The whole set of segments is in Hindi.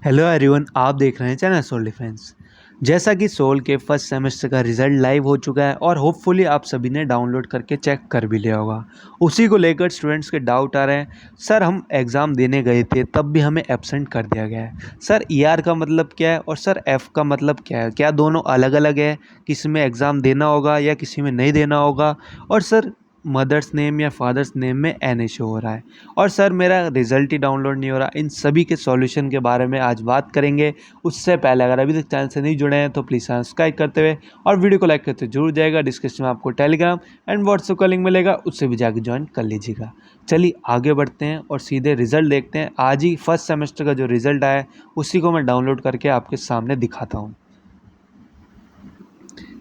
हेलो एवरीवन, आप देख रहे हैं चैनल सोल डिफेंस। जैसा कि सोल के फर्स्ट सेमेस्टर का रिजल्ट लाइव हो चुका है और होपफुली आप सभी ने डाउनलोड करके चेक कर भी लिया होगा। उसी को लेकर स्टूडेंट्स के डाउट आ रहे हैं, सर हम एग्ज़ाम देने गए थे तब भी हमें एब्सेंट कर दिया गया है। सर ईआर का मतलब क्या है और सर एफ़ का मतलब क्या है? क्या दोनों अलग अलग है? किसी में एग्ज़ाम देना होगा या किसी में नहीं देना होगा? और सर मदर्स नेम या फादर्स नेम में एन इशू हो रहा है, और सर मेरा रिज़ल्ट ही डाउनलोड नहीं हो रहा। इन सभी के सॉल्यूशन के बारे में आज बात करेंगे। उससे पहले अगर अभी तक चैनल से नहीं जुड़े हैं तो प्लीज़ सब्सक्राइब करते हुए और वीडियो को लाइक करते जरूर जाएगा। डिस्क्रिप्शन में आपको टेलीग्राम एंड व्हाट्सएप का लिंक मिलेगा, उससे भी जाकर ज्वाइन कर लीजिएगा। चलिए आगे बढ़ते हैं और सीधे रिज़ल्ट देखते हैं। आज ही फर्स्ट सेमेस्टर का जो रिज़ल्ट आया है उसी को मैं डाउनलोड करके आपके सामने दिखाता हूँ।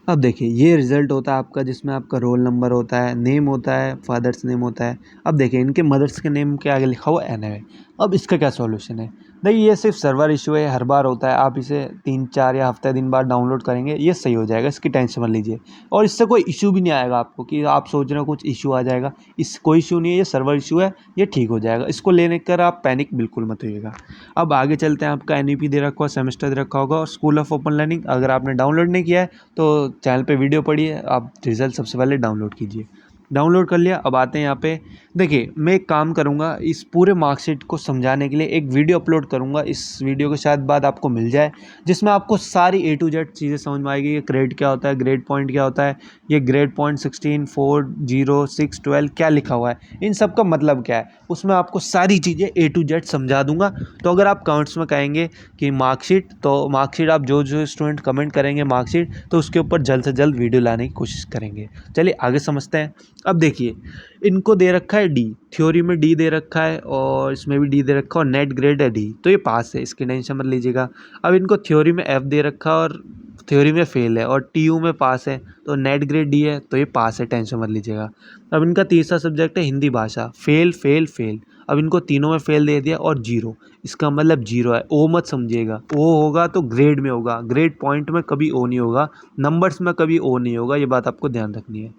अब देखिए ये रिज़ल्ट होता है आपका, जिसमें आपका रोल नंबर होता है, नेम होता है, फादर्स नेम होता है। अब देखिए इनके मदर्स के नेम के आगे लिखा हुआ एन है। अब इसका क्या सॉल्यूशन है? देखिए ये सिर्फ सर्वर इशू है, हर बार होता है। आप इसे 3-4 या हफ्ते दिन बाद डाउनलोड करेंगे, ये सही हो जाएगा, इसकी टेंशन मत लीजिए। और इससे कोई इशू भी नहीं आएगा आपको कि आप सोच रहे हो कुछ इशू आ जाएगा। इस कोई इशू नहीं है, ये सर्वर इशू है, ये ठीक हो जाएगा। इसको लेने कर आप पैनिक बिल्कुल मत होइएगा। अब आगे चलते हैं। आपका एनईपी दे रखा होगा, सेमेस्टर दे रखा होगा और स्कूल ऑफ ओपन लर्निंग। अगर आपने डाउनलोड नहीं किया है तो चैनल पे वीडियो पड़ी है, आप रिज़ल्ट सबसे पहले डाउनलोड कीजिए। डाउनलोड कर लिया। अब आते हैं यहाँ पे। देखिए मैं एक काम करूँगा, इस पूरे मार्कशीट को समझाने के लिए एक वीडियो अपलोड करूँगा। इस वीडियो के शायद बाद आपको मिल जाए, जिसमें आपको सारी ए टू जेड चीज़ें समझ में आएगी। ये ग्रेड क्या होता है, ग्रेड पॉइंट क्या होता है, ये ग्रेड पॉइंट 16, 4, 0, 6, 12 क्या लिखा हुआ है, इन सब का मतलब क्या है, उसमें आपको सारी चीज़ें ए टू जेड समझा दूंगा। तो अगर आप कमेंट्स में कहेंगे कि मार्कशीट, तो मार्कशीट आप जो जो स्टूडेंट कमेंट करेंगे मार्कशीट, तो उसके ऊपर जल्द से जल्द वीडियो लाने की कोशिश करेंगे। चलिए आगे समझते हैं। अब देखिए इनको दे रखा है डी, थ्योरी में डी दे रखा है और इसमें भी डी दे रखा है और नेट ग्रेड है डी, तो ये पास है, इसकी टेंशन मत लीजिएगा। अब इनको थ्योरी में एफ दे रखा है और थ्योरी में फेल है, और टीयू में पास है, तो नेट ग्रेड डी है, तो ये पास है, टेंशन मत लीजिएगा। अब इनका तीसरा सब्जेक्ट है हिंदी भाषा, फेल फेल फेल। अब इनको तीनों में फेल दे दिया और जीरो, इसका मतलब जीरो है। ओ मत समझिएगा, ओ होगा तो ग्रेड में होगा, ग्रेड पॉइंट में कभी ओ नहीं होगा, नंबर्स में कभी ओ नहीं होगा, ये बात आपको ध्यान रखनी है।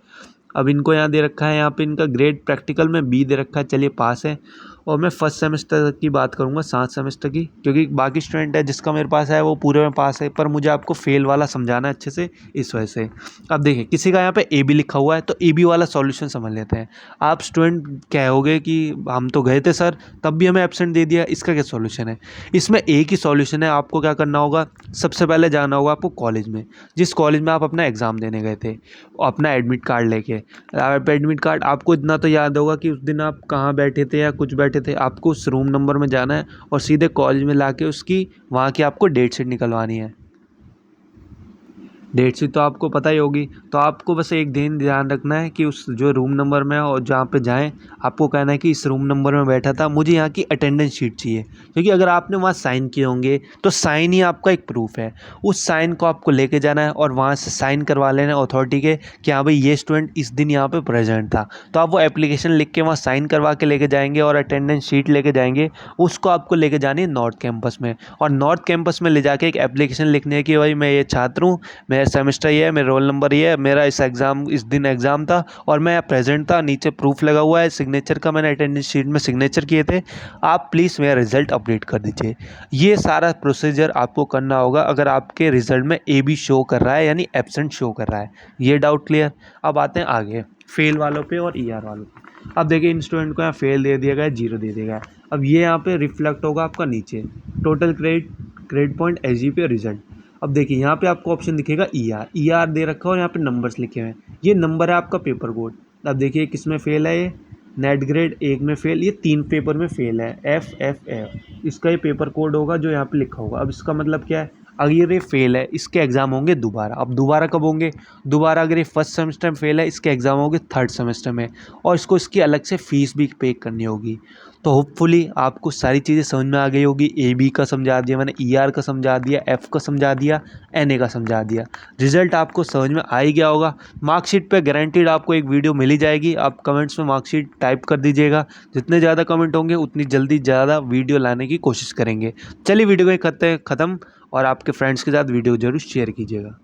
अब इनको यहाँ दे रखा है, यहाँ पे इनका ग्रेड प्रैक्टिकल में बी दे रखा है, चलिए पास है। और मैं फर्स्ट सेमेस्टर की बात करूँगा, 7 सेमेस्टर की, क्योंकि बाकी स्टूडेंट है जिसका मेरे पास है वो पूरे में पास है, पर मुझे आपको फेल वाला समझाना है अच्छे से, इस वजह से। अब देखिए किसी का यहाँ पे ए बी लिखा हुआ है, तो ए बी वाला सॉल्यूशन समझ लेते हैं। आप स्टूडेंट कहोगे कि हम तो गए थे सर तब भी हमें एब्सेंट दे दिया, इसका क्या सॉल्यूशन है? इसमें एक ही सॉल्यूशन है। आपको क्या करना होगा, सबसे पहले जाना होगा आपको कॉलेज में, जिस कॉलेज में आप अपना एग्ज़ाम देने गए थे, अपना एडमिट कार्ड लेके। आप एडमिट कार्ड, आपको इतना तो याद होगा कि उस दिन आप कहाँ बैठे थे या कुछ बैठे थे, आपको उस रूम नंबर में जाना है और सीधे कॉलेज में लाके उसकी वहाँ की आपको डेट शीट निकलवानी है। डेट शीट तो आपको पता ही होगी, तो आपको बस एक दिन ध्यान रखना है कि उस जो रूम नंबर में और जहाँ पे जाएं, आपको कहना है कि इस रूम नंबर में बैठा था, मुझे यहाँ की अटेंडेंस शीट चाहिए। क्योंकि अगर आपने वहाँ साइन किए होंगे तो साइन ही आपका एक प्रूफ है। उस साइन को आपको लेके जाना है और वहाँ से साइन करवा लेना है अथॉरिटी के कि हाँ भाई ये स्टूडेंट इस दिन यहाँ पर प्रेजेंट था। तो आप वो एप्लीकेशन लिख के वहाँ साइन करवा के लेके जाएंगे और अटेंडेंस शीट लेके जाएंगे। उसको आपको लेके जानी है नॉर्थ कैंपस में, और नॉर्थ कैंपस में ले जाके एक एप्लीकेशन लिखनी है कि भाई मैं ये छात्र हूँ, मेरा सेमेस्टर ये है, मेरा रोल नंबर ये है, मेरा इस दिन एग्ज़ाम था और मैं प्रेजेंट था, नीचे प्रूफ लगा हुआ है सिग्नेचर का, मैंने अटेंडेंस शीट में सिग्नेचर किए थे, आप प्लीज़ मेरा रिज़ल्ट अपडेट कर दीजिए। ये सारा प्रोसीजर आपको करना होगा अगर आपके रिज़ल्ट में ए बी शो कर रहा है, यानी एब्सेंट शो कर रहा है। ये डाउट क्लियर? अब आते हैं आगे फेल वालों पे और ई आर वालों पे। अब देखिए इन स्टूडेंट को यहाँ फेल दे दिया गया है, जीरो दे दिया गया है। अब ये यहाँ पे रिफ्लेक्ट होगा आपका नीचे total grade point S G पे रिजल्ट। अब देखिए यहाँ पे आपको ऑप्शन दिखेगा ई आर दे रखा है और यहाँ पे नंबर्स लिखे हुए हैं, ये नंबर है आपका पेपर कोड। अब देखिए किस में फेल है, ये नेट ग्रेड 1 में फेल, ये 3 पेपर में फेल है, एफ एफ एफ, इसका ये पेपर कोड होगा जो यहाँ पे लिखा होगा। अब इसका मतलब क्या है, अगर ये फेल है इसके एग्ज़ाम होंगे दोबारा। अब दोबारा कब होंगे, दोबारा अगर ये फर्स्ट सेमेस्टर में फेल है इसके एग्ज़ाम होंगे थर्ड सेमेस्टर में, और इसको इसकी अलग से फ़ीस भी पे करनी होगी। तो होपफुली आपको सारी चीज़ें समझ में आ गई होगी। ए बी का समझा दिया मैंने, ई आर का समझा दिया, एफ़ का समझा दिया, एन ए का समझा दिया। रिज़ल्ट आपको समझ में आ ही गया होगा। मार्कशीट पे गारंटीड आपको एक वीडियो मिल ही जाएगी। आप कमेंट्स में मार्कशीट टाइप कर दीजिएगा, जितने ज़्यादा कमेंट होंगे उतनी जल्दी ज़्यादा वीडियो लाने की कोशिश करेंगे। चलिए वीडियो को करते हैं ख़त्म, और आपके फ्रेंड्स के साथ वीडियो ज़रूर शेयर कीजिएगा।